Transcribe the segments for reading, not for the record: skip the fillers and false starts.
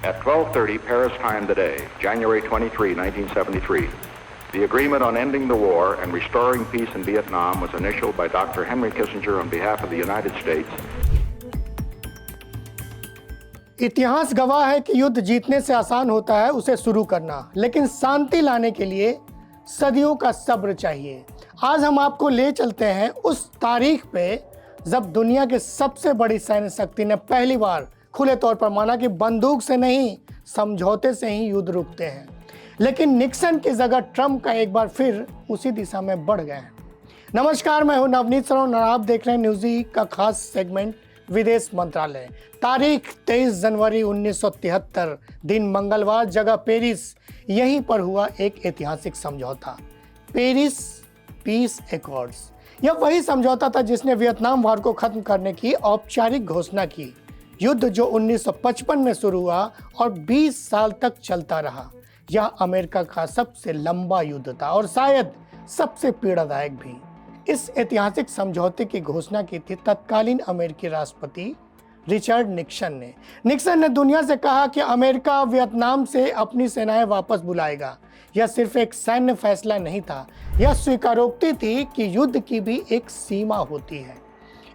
At 12:30 Paris time today, January 23, 1973, the agreement on ending the war and restoring peace in Vietnam was initialed by Dr. Henry Kissinger on behalf of the United States. इतिहास गवाह है कि युद्ध जीतने से आसान होता है उसे शुरू करना, लेकिन शांति लाने के लिए सदियों का सब्र चाहिए। आज हम आपको ले चलते हैं उस तारीख पे जब दुनिया के सबसे बड़ी सैन्य शक्ति ने पहली बार खुले तौर पर माना कि बंदूक से नहीं, समझौते से ही युद्ध रुकते हैं। लेकिन निक्सन की जगह ट्रंप का एक बार फिर उसी दिशा में बढ़ गए हैं। नमस्कार, मैं हूं नवनीत सरौन और आप देख रहे हैं न्यूज़ी का खास सेगमेंट विदेश मंत्रालय। तारीख 23 जनवरी 1973, दिन मंगलवार, जगह पेरिस। यहीं पर हुआ एक ऐतिहासिक समझौता, पेरिस पीस एकॉर्ड्स। यह वही समझौता था जिसने वियतनाम वार को खत्म करने की औपचारिक घोषणा की। युद्ध जो 1955 में शुरू हुआ और 20 साल तक चलता रहा, यह अमेरिका का सबसे लंबा युद्ध था और शायद सबसे पीड़ादायक भी। इस ऐतिहासिक समझौते की घोषणा की थी तत्कालीन अमेरिकी राष्ट्रपति रिचर्ड निक्सन ने दुनिया से कहा कि अमेरिका वियतनाम से अपनी सेनाएं वापस बुलाएगा। यह सिर्फ एक सैन्य फैसला नहीं था, यह स्वीकारोक्ति थी कि युद्ध की भी एक सीमा होती है।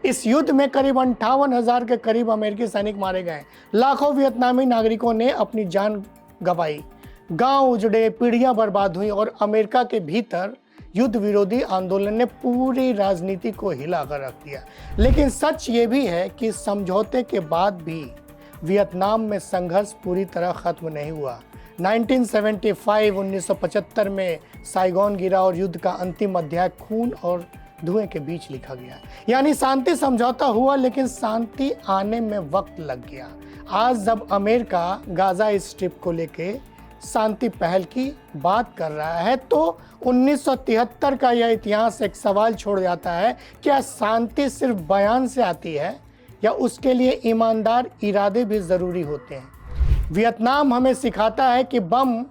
इस युद्ध में करीब 58,000 के करीब अमेरिकी सैनिक मारे गए। लाखों वियतनामी नागरिकों ने अपनी जान गंवाई, गांव उजड़े, पीढ़ियां बर्बाद हुई और अमेरिका के भीतर युद्ध विरोधी आंदोलन ने पूरी राजनीति को हिलाकर रख दिया। लेकिन सच ये भी है कि समझौते के बाद भी वियतनाम में संघर्ष पूरी तरह खत्म नहीं हुआ। 1975 में साइगोन गिरा और युद्ध का अंतिम अध्याय खून और धुएं के बीच लिखा गया। यानी शांति समझौता हुआ, लेकिन शांति आने में वक्त लग गया। आज जब अमेरिका गाजा स्ट्रिप को लेके शांति पहल की बात कर रहा है तो 1973 का यह इतिहास एक सवाल छोड़ जाता है, क्या शांति सिर्फ बयान से आती है या उसके लिए ईमानदार इरादे भी ज़रूरी होते हैं। वियतनाम हमें सिखाता है कि बम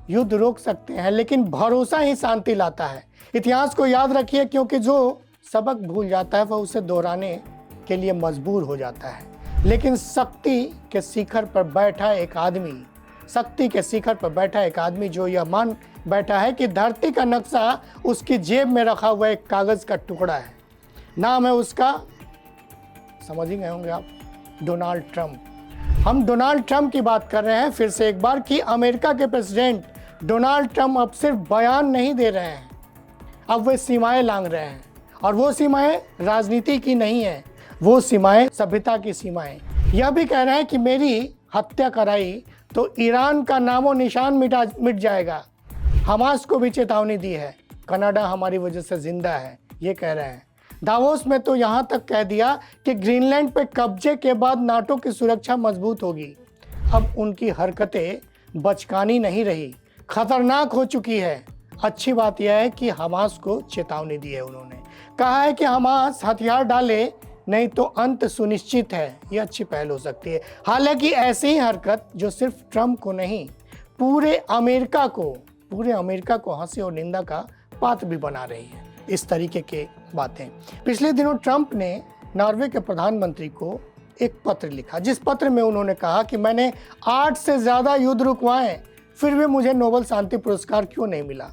युद्ध रोक सकते हैं, लेकिन भरोसा ही शांति लाता है। इतिहास को याद रखिए, क्योंकि जो सबक भूल जाता है वह उसे दोहराने के लिए मजबूर हो जाता है। लेकिन शक्ति के शिखर पर बैठा एक आदमी जो यह मान बैठा है कि धरती का नक्शा उसकी जेब में रखा हुआ एक कागज का टुकड़ा है। नाम है उसका, समझ ही गए होंगे आप, डोनाल्ड ट्रंप। हम डोनाल्ड ट्रंप की बात कर रहे हैं फिर से एक बार कि अमेरिका के प्रेसिडेंट डोनाल्ड ट्रंप अब सिर्फ बयान नहीं दे रहे हैं, अब वे सीमाएं लांघ रहे हैं। और वो सीमाएं राजनीति की नहीं है, वो सीमाएं सभ्यता की सीमाएं। यह भी कह रहे हैं कि मेरी हत्या कराई तो ईरान का नामो निशान मिट जाएगा। हमास को भी चेतावनी दी है, कनाडा हमारी वजह से जिंदा है, ये कह रहे हैं। दावोस में तो यहाँ तक कह दिया कि ग्रीनलैंड पे कब्जे के बाद नाटो की सुरक्षा मजबूत होगी। अब उनकी हरकतें बचकानी नहीं रही, खतरनाक हो चुकी है। अच्छी बात यह है कि हमास को चेतावनी दी है। उन्होंने कहा है कि हमास हथियार डाले नहीं तो अंत सुनिश्चित है। यह अच्छी पहल हो सकती है। हालांकि ऐसी ही हरकत जो सिर्फ ट्रंप को नहीं, पूरे अमेरिका को हंसी और निंदा का पात्र भी बना रही है। इस तरीके के बातें। पिछले दिनों ट्रंप ने नॉर्वे के प्रधानमंत्री को एक पत्र लिखा, जिस पत्र में उन्होंने कहा कि मैंने 8 से ज़्यादा युद्ध रुकवाए, फिर भी मुझे नोबेल शांति पुरस्कार क्यों नहीं मिला।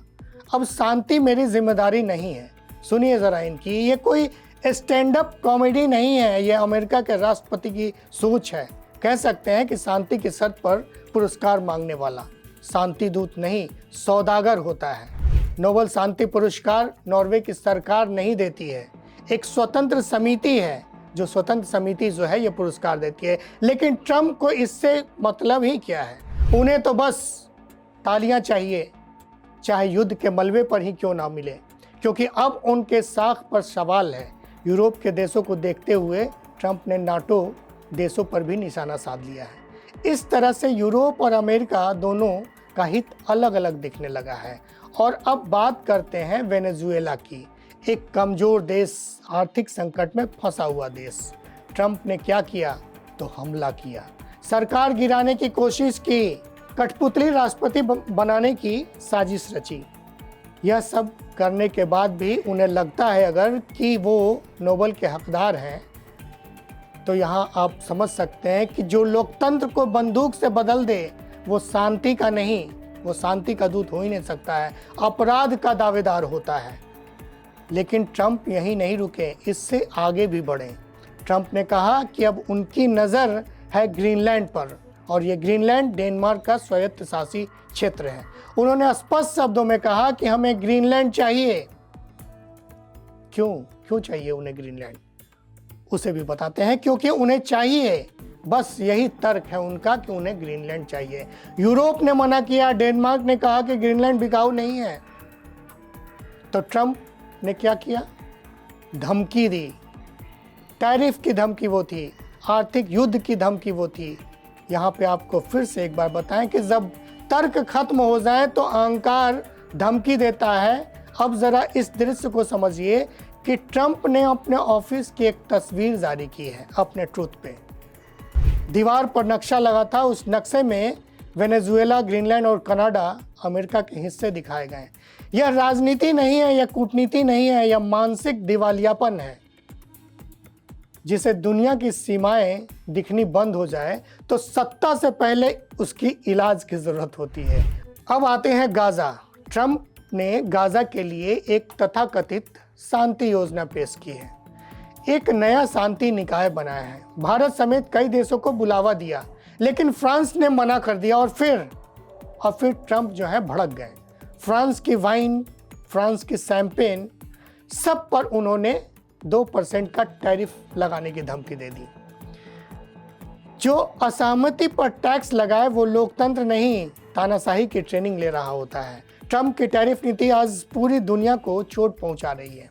अब शांति मेरी जिम्मेदारी नहीं है। सुनिए ज़रा इनकी, ये कोई स्टैंड अप कॉमेडी नहीं है, ये अमेरिका के राष्ट्रपति की सोच है। कह सकते हैं कि शांति की शर्त पर पुरस्कार मांगने वाला शांति दूत नहीं, सौदागर होता है। नोबेल शांति पुरस्कार नॉर्वे की सरकार नहीं देती है, एक स्वतंत्र समिति है। जो स्वतंत्र समिति जो है ये पुरस्कार देती है। लेकिन ट्रंप को इससे मतलब ही क्या है? उन्हें तो बस तालियां चाहिए, चाहे युद्ध के मलबे पर ही क्यों ना मिले, क्योंकि अब उनके साख पर सवाल है। यूरोप के देशों को देखते हुए ट्रंप ने नाटो देशों पर भी निशाना साध लिया है। इस तरह से यूरोप और अमेरिका दोनों का हित अलग अलग दिखने लगा है। और अब बात करते हैं वेनेजुएला की, एक कमज़ोर देश, आर्थिक संकट में फंसा हुआ देश। ट्रंप ने क्या किया? तो हमला किया, सरकार गिराने की कोशिश की, कठपुतली राष्ट्रपति बनाने की साजिश रची। यह सब करने के बाद भी उन्हें लगता है अगर कि वो नोबेल के हकदार हैं, तो यहाँ आप समझ सकते हैं कि जो लोकतंत्र को बंदूक से बदल दे वो शांति का नहीं, वो शांति का दूत हो ही नहीं सकता है, अपराध का दावेदार होता है। लेकिन ट्रंप यहीं नहीं रुके, इससे आगे भी बढ़े। ट्रंप ने कहा कि अब उनकी नज़र है ग्रीनलैंड पर, और ये ग्रीनलैंड डेनमार्क का स्वायत्तशासी क्षेत्र है। उन्होंने स्पष्ट शब्दों में कहा कि हमें ग्रीनलैंड चाहिए। क्यों चाहिए उन्हें ग्रीनलैंड, उसे भी बताते हैं। क्योंकि उन्हें चाहिए, बस यही तर्क है उनका कि उन्हें ग्रीनलैंड चाहिए। यूरोप ने मना किया, डेनमार्क ने कहा कि ग्रीनलैंड बिकाऊ नहीं है। तो ट्रंप ने क्या किया? धमकी दी। टैरिफ की धमकी वो थी, आर्थिक युद्ध की धमकी वो थी। यहाँ पे आपको फिर से एक बार बताएं कि जब तर्क खत्म हो जाए तो अहंकार धमकी देता है। अब जरा इस दृश्य को समझिए कि ट्रंप ने अपने ऑफिस की एक तस्वीर जारी की है अपने ट्रूथ पे। दीवार पर नक्शा लगा था, उस नक्शे में वेनेजुएला, ग्रीनलैंड और कनाडा अमेरिका के हिस्से दिखाए गए। यह राजनीति नहीं है, यह कूटनीति नहीं है, यह मानसिक दिवालियापन है। जिसे दुनिया की सीमाएं दिखनी बंद हो जाए तो सत्ता से पहले उसकी इलाज की जरूरत होती है। अब आते हैं गाजा। ट्रंप ने गाजा के लिए एक तथाकथित शांति योजना पेश की है। एक नया शांति निकाय बनाया है। भारत समेत कई देशों को बुलावा दिया, लेकिन फ्रांस ने मना कर दिया। और फिर ट्रंप जो है भड़क गए। फ्रांस की वाइन, फ्रांस की शैंपेन, सब पर उन्होंने 2% का टैरिफ लगाने की धमकी दे दी। जो असहमति पर टैक्स लगाए वो लोकतंत्र नहीं, तानाशाही की ट्रेनिंग ले रहा होता है। ट्रंप की टैरिफ नीति आज पूरी दुनिया को चोट पहुंचा रही है।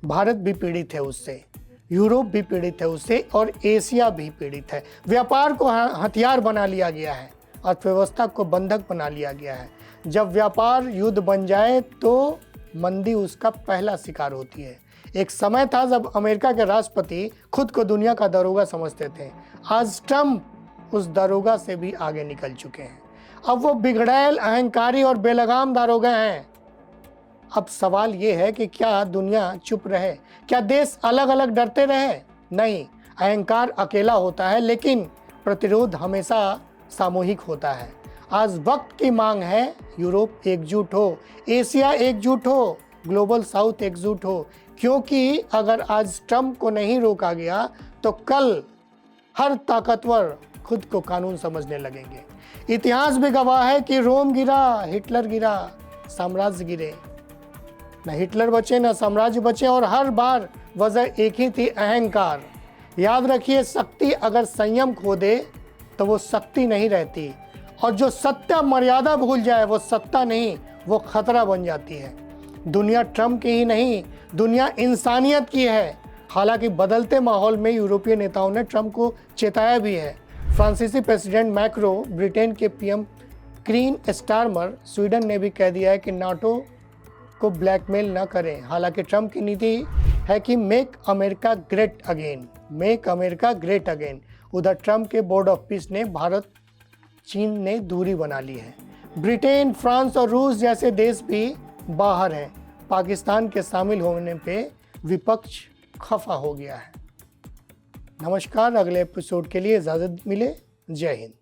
भारत भी पीड़ित है उससे, यूरोप भी पीड़ित है उससे, और एशिया भी पीड़ित है। व्यापार को हथियार बना लिया गया है, अर्थव्यवस्था को बंधक बना लिया गया है। जब व्यापार युद्ध बन जाए तो मंदी उसका पहला शिकार होती है। एक समय था जब अमेरिका के राष्ट्रपति खुद को दुनिया का दरोगा समझते थे। आज ट्रंप उस दरोगा से भी आगे निकल चुके हैं। अब वो बिगड़ैल, अहंकारी और बेलगाम दरोगा हैं। अब सवाल ये है कि क्या दुनिया चुप रहे? क्या देश अलग अलग डरते रहे? नहीं, अहंकार अकेला होता है, लेकिन प्रतिरोध हमेशा सामूहिक होता है। आज वक्त की मांग है, यूरोप एकजुट हो, एशिया एकजुट हो, ग्लोबल साउथ एकजुट हो। क्योंकि अगर आज ट्रंप को नहीं रोका गया तो कल हर ताकतवर खुद को कानून समझने लगेंगे। इतिहास भी गवाह है कि रोम गिरा, हिटलर गिरा, साम्राज्य गिरे। न हिटलर बचे न साम्राज्य बचे, और हर बार वजह एक ही थी, अहंकार। याद रखिए, शक्ति अगर संयम खो दे तो वो शक्ति नहीं रहती, और जो सत्य मर्यादा भूल जाए वो सत्ता नहीं, वो खतरा बन जाती है। दुनिया ट्रंप की ही नहीं, दुनिया इंसानियत की है। हालांकि बदलते माहौल में यूरोपीय नेताओं ने ट्रंप को चेताया भी है। फ्रांसीसी प्रेसिडेंट मैक्रो, ब्रिटेन के पीएम क्रीन स्टारमर, स्वीडन ने भी कह दिया है कि नाटो को ब्लैकमेल न करें। हालांकि ट्रंप की नीति है कि make America great again, make America great again. उधर ट्रंप के बोर्ड ऑफ पीस ने भारत चीन ने दूरी बना ली है। ब्रिटेन, फ्रांस और रूस जैसे देश भी बाहर हैं। पाकिस्तान के शामिल होने पे विपक्ष खफा हो गया है। नमस्कार, अगले एपिसोड के लिए इजाज़त मिले। जय हिंद।